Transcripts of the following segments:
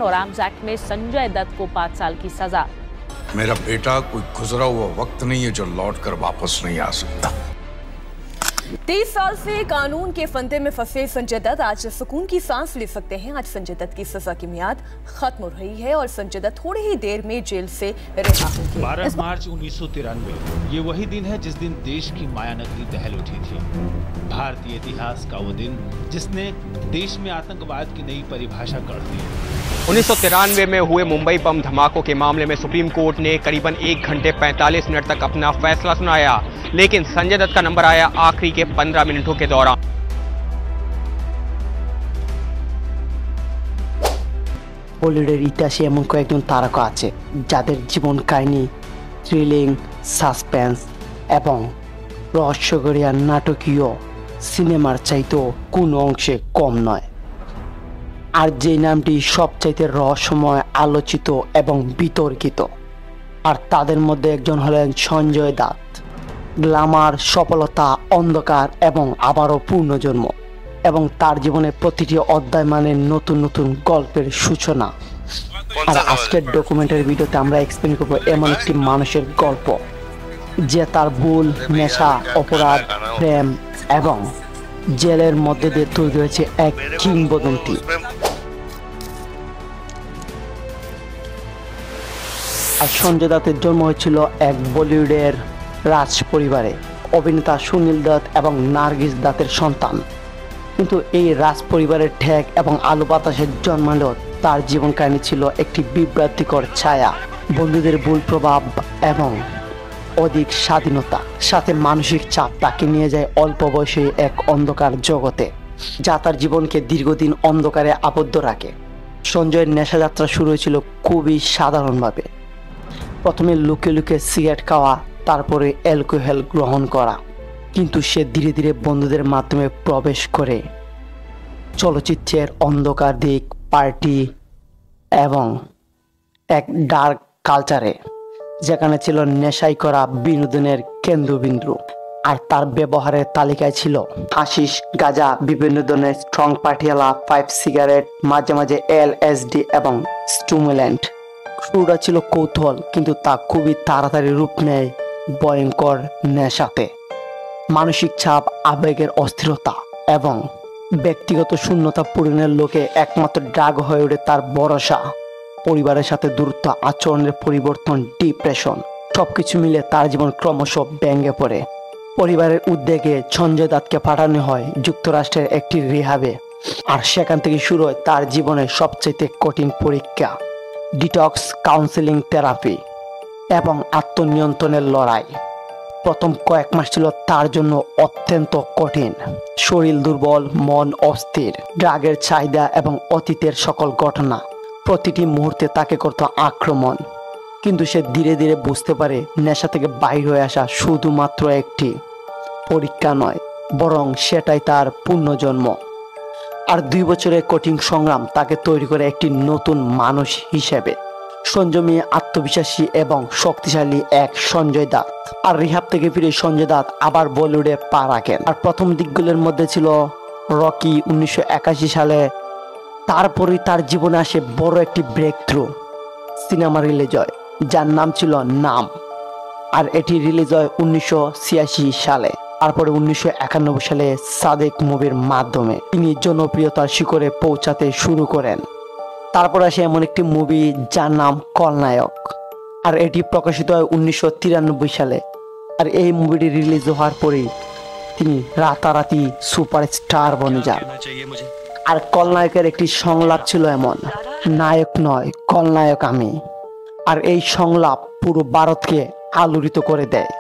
और arms act में संजय दत्त को 5 साल की सजा। मेरा बेटा कोई गुजरा हुआ वक्त नहीं है जो लौट कर वापस नहीं आ सकता। 30 साल से कानून के फंदे में फंसे संजय दत्त आज सुकून की सांस ले सकते हैं। आज संजय दत्त की सजा की मियाद खत्म हो रही है और संजय दत्त थोड़ी ही देर में जेल से रिहा होंगे। 12 मार्च 1993 ये वही दिन है जिस दिन देश की माया नगरी दहल उठी थी। भारतीय इतिहास का वो दिन जिसने देश में आतंकवाद की नई परिभाषा कर दी। 1993 में हुए मुंबई बम धमाकों के मामले में सुप्रीम कोर्ट ने करीबन 1 घंटे 45 मिनट तक अपना फैसला सुनाया, लेकिन संजय दत्त का नंबर आया आखिरी के 15 मिनटों के दौरान। বলিউডের ইতিহাসে এমন কয়েকজন তারকা আছে যাদের জীবন কাহিনী থ্রিলিং, সাসপেন্স এবং রহস্যকরী আর নাটকীয় সিনেমার চাইতেও কোনো অংশে কম নয়। আর যে নামটি সবচাইতে রহস্যময়, আলোচিত এবং বিতর্কিত, আর তাদের মধ্যে একজন হলেন সঞ্জয় দত্ত। গ্ল্যামার, সফলতা, অন্ধকার এবং আবারও পুনর্জন্ম, এবং তার জীবনের প্রতিটি অধ্যায় মানে নতুন নতুন গল্পের সূচনা। আর আজকের ডকুমেন্টারি ভিডিওতে আমরা এক্সপ্লেন করবো এমন একটি মানুষের গল্প যে তার ভুল, নেশা, অপরাধ, প্রেম এবং জেলের মধ্যে দিয়ে তৈরি হয়েছে এক কিংবদন্তি। আর সঞ্জয় দত্তের জন্ম হয়েছিল এক বলিউডের রাজ পরিবারে, অভিনেতা সুনীল দত্ত এবং নার্গিস দত্তের সন্তান। কিন্তু এই রাজ পরিবারের ঠেক এবং আলো বাতাসের জন্মালেও তার জীবন কাহিনী ছিল একটি বিভ্রান্তিকর ছায়া, বন্ধুদের ভুল প্রভাব এবং অধিক স্বাধীনতা, সাথে মানসিক চাপ তাকে নিয়ে যায় অল্প বয়সে এক অন্ধকার জগতে, যা তার জীবনকে দীর্ঘদিন অন্ধকারে আবদ্ধ রাখে। সঞ্জয়ের নেশাযাত্রা শুরু হয়েছিল খুবই সাধারণভাবে। প্রথমে লুকিয়ে লুকিয়ে সিগারেট খাওয়া, তারপরে অ্যালকোহল গ্রহণ করা, কিন্তু সে ধীরে ধীরে বন্ধুদের মাধ্যমে প্রবেশ করে চলচ্চিত্রের অন্ধকার দিক, পার্টি এবং এক ডার্ক কালচারে, যেখানে ছিল নেশাই করা বিনোদনের কেন্দ্রবিন্দু। আর তার ব্যবহারের তালিকায় ছিল হাশিশ, গাঁজা, বিভিন্ন ধরনের স্ট্রং পাটিয়ালা, 5 সিগারেট, মাঝে মাঝে LSD এবং স্টিমুল্যান্ট। শুরুটা ছিল কৌতূহল, কিন্তু তা খুবই তাড়াতাড়ি রূপ নেয় ভয়ঙ্কর নেশাতে। মানসিক চাপ, আবেগের অস্থিরতা এবং ব্যক্তিগত শূন্যতা পূরণের লোকে একমাত্র ড্রাগ হয়ে ওঠে তার ভরসা। পরিবারের সাথে দূরত্ব, আচরণের পরিবর্তন, ডিপ্রেশন, সবকিছু মিলে তার জীবন ক্রমশ ভেঙে পড়ে। পরিবারের উদ্যোগে সঞ্জয় দত্তকে পাঠানো হয় যুক্তরাষ্ট্রের একটি রিহাবে, আর সেখান থেকে শুরু হয় তার জীবনের সবচেয়ে কঠিন পরীক্ষা, ডিটক্স, কাউন্সেলিং, থেরাপি এবং আত্মনিয়ন্ত্রণের লড়াই। প্রথম কয়েক মাস ছিল তার জন্য অত্যন্ত কঠিন। শরীর দুর্বল, মন অস্থির, ড্রাগের চাহিদা এবং অতীতের সকল ঘটনা প্রতিটি মুহূর্তে তাকে করত আক্রমণ। কিন্তু সে ধীরে ধীরে বুঝতে পারে নেশা থেকে বাইর হয়ে আসা শুধুমাত্র একটি পরীক্ষা নয়, বরং সেটাই তার পুনর্জন্ম। আর 2 বছরের কঠিন সংগ্রাম তাকে তৈরি করে একটি নতুন মানুষ হিসেবে, সংযমী, আত্মবিশ্বাসী এবং শক্তিশালী এক সঞ্জয় দত্ত। আর রিহাব থেকে ফিরে সঞ্জয় দত্ত আবার বলিউডে পা রাখেন। আর প্রথম দিকগুলোর মধ্যে ছিল রকি 1981 সালে। তারপরেই তার জীবনে আসে বড় একটি ব্রেক থ্রু, সিনেমা রিলিজ হয় যার নাম ছিল নাম। আর এটি রিলিজ হয় 1986 সালে। তারপরে 1991 সালে সাদেক মুভির মাধ্যমে তিনি জনপ্রিয়তার শিখরে পৌঁছাতে শুরু করেন। তারপর আসে এমন একটি মুভি যার নাম খলনায়ক, আর এটি প্রকাশিত হয় 1993 সালে। আর এই মুভিটি রিলিজ হওয়ার পরেই তিনি রাতারাতি সুপারস্টার বনে যান। আর খলনায়কের একটি সংলাপ ছিল এমন, নায়ক নয়, খলনায়ক আমি। আর এই সংলাপ পুরো ভারতকে আলোড়িত করে দেয়।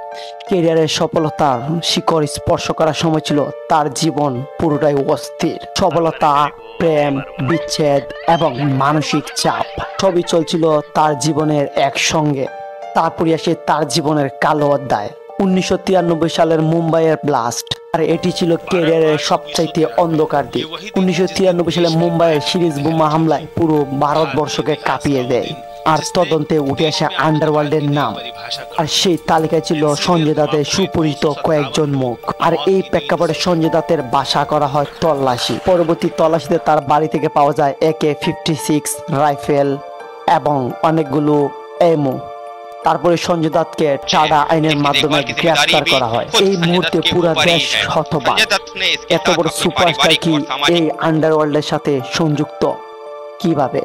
ক্যারিয়ারের সফলতার শিখর স্পর্শ করার সময় ছিল তার জীবন পুরোটাই অস্থির। সফলতা, প্রেম, বিচ্ছেদ এবং মানসিক চাপ সবই চলছিল তার জীবনের একসঙ্গে। তারপরে আসে তার জীবনের কালো অধ্যায়, 1993 সালের মুম্বাইয়ের ব্লাস্ট। আর এটি ছিল ক্যারিয়ারের সবচাইতে অন্ধকার দিক। 1993 সালে মুম্বাইয়ের সিরিজ বোমা হামলায় পুরো ভারতবর্ষকে কাঁপিয়ে দেয়। আর তদন্তে উঠে আসে আন্ডারওয়ার্ল্ডের নাম। আর সেই তালিকায় ছিল সঞ্জয় দত্তের সুপরিচিত কয়েকজন মুখ। আর এই প্রেক্ষাপটে সঞ্জয় দত্তের বাসা করা হয় তল্লাশি। পরবর্তী তল্লাশিতে তার বাড়ি থেকে পাওয়া যায় AK-56 রাইফেল এবং অনেকগুলো এমও। তারপরে সঞ্জয় দত্তকে চাঁদা আইনের মাধ্যমে গ্রেফতার করা হয়। এই মুহূর্তে পুরো দেশ হতবাক। এত বড় সুপারস্টার কি এই আন্ডারওয়ার্ল্ডের সাথে সংযুক্ত কিভাবে?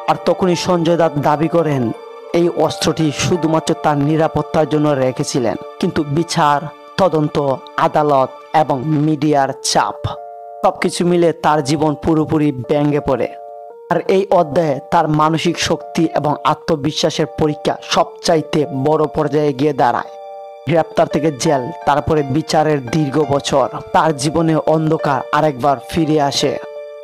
আর তখনই সঞ্জয় দত্ত দাবি করেন এই অস্ত্রটি শুধুমাত্র তার নিরাপত্তার জন্য রেখেছিলেন। কিন্তু বিচার, তদন্ত, আদালত এবং মিডিয়ার চাপ সবকিছু মিলে তার জীবন পুরোপুরি ভেঙে পড়ে। আর এই অধ্যায়ে তার মানসিক শক্তি এবং আত্মবিশ্বাসের পরীক্ষা সবচাইতে বড় পর্যায়ে গিয়ে দাঁড়ায়। গ্রেপ্তার থেকে জেল, তারপরে বিচারের দীর্ঘ বছর, তার জীবনে অন্ধকার আরেকবার ফিরে আসে।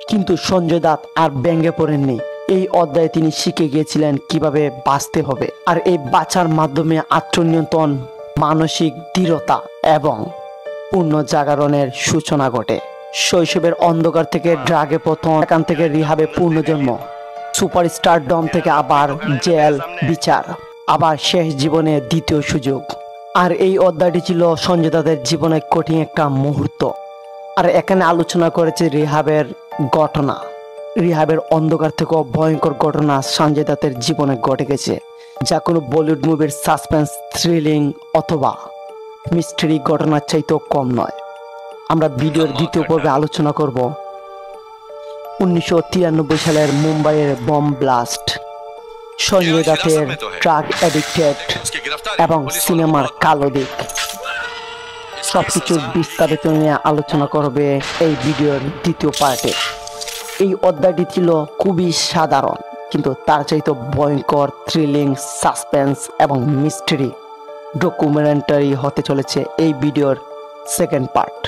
কিন্তু সঞ্জয় দত্ত আর ভেঙে পড়েননি। এই অধ্যায়ে তিনি শিখে গিয়েছিলেন কিভাবে বাঁচতে হবে। আর এই বাঁচার মাধ্যমে আত্মনিয়ন্ত্রণ, মানসিক দৃঢ়তা এবং পূর্ণ জাগরণের সূচনা ঘটে। শৈশবের অন্ধকার থেকে ড্রাগে পতন, এখান থেকে রিহাবে পুনর্জন্ম, সুপারস্টারডম থেকে আবার জেল, বিচার, আবার শেষ জীবনে দ্বিতীয় সুযোগ। আর এই অধ্যায়টি ছিল সঞ্জয় দত্তের জীবনে কঠিন একটা মুহূর্ত। আর এখানে আলোচনা করেছে রিহাবের ঘটনা। রিহাবের অন্ধকার থেকেও ভয়ঙ্কর ঘটনা সঞ্জয় দত্তের জীবনে ঘটে গেছে, যা কোনো বলিউড মুভির সাসপেন্স, থ্রিলিং অথবা মিস্ট্রি ঘটনার চাইতেও কম নয়। আমরা ভিডিওর দ্বিতীয় পর্বে আলোচনা করব 1993 সালের মুম্বাইয়ের বম ব্লাস্ট, সঞ্জয় দত্তের ড্রাগ অ্যাডিক্টেড এবং সিনেমার কালো দিক। সবকিছুর বিস্তারিত নিয়ে আলোচনা করবে এই ভিডিওর দ্বিতীয় পার্টে। এই অধ্যায়টি ছিল খুবই সাধারণ, কিন্তু তার চাইতে ভয়ঙ্কর, থ্রিলিং, সাসপেন্স এবং মিস্ট্রি ডকুমেন্টারি হতে চলেছে এই ভিডিওর সেকেন্ড পার্ট।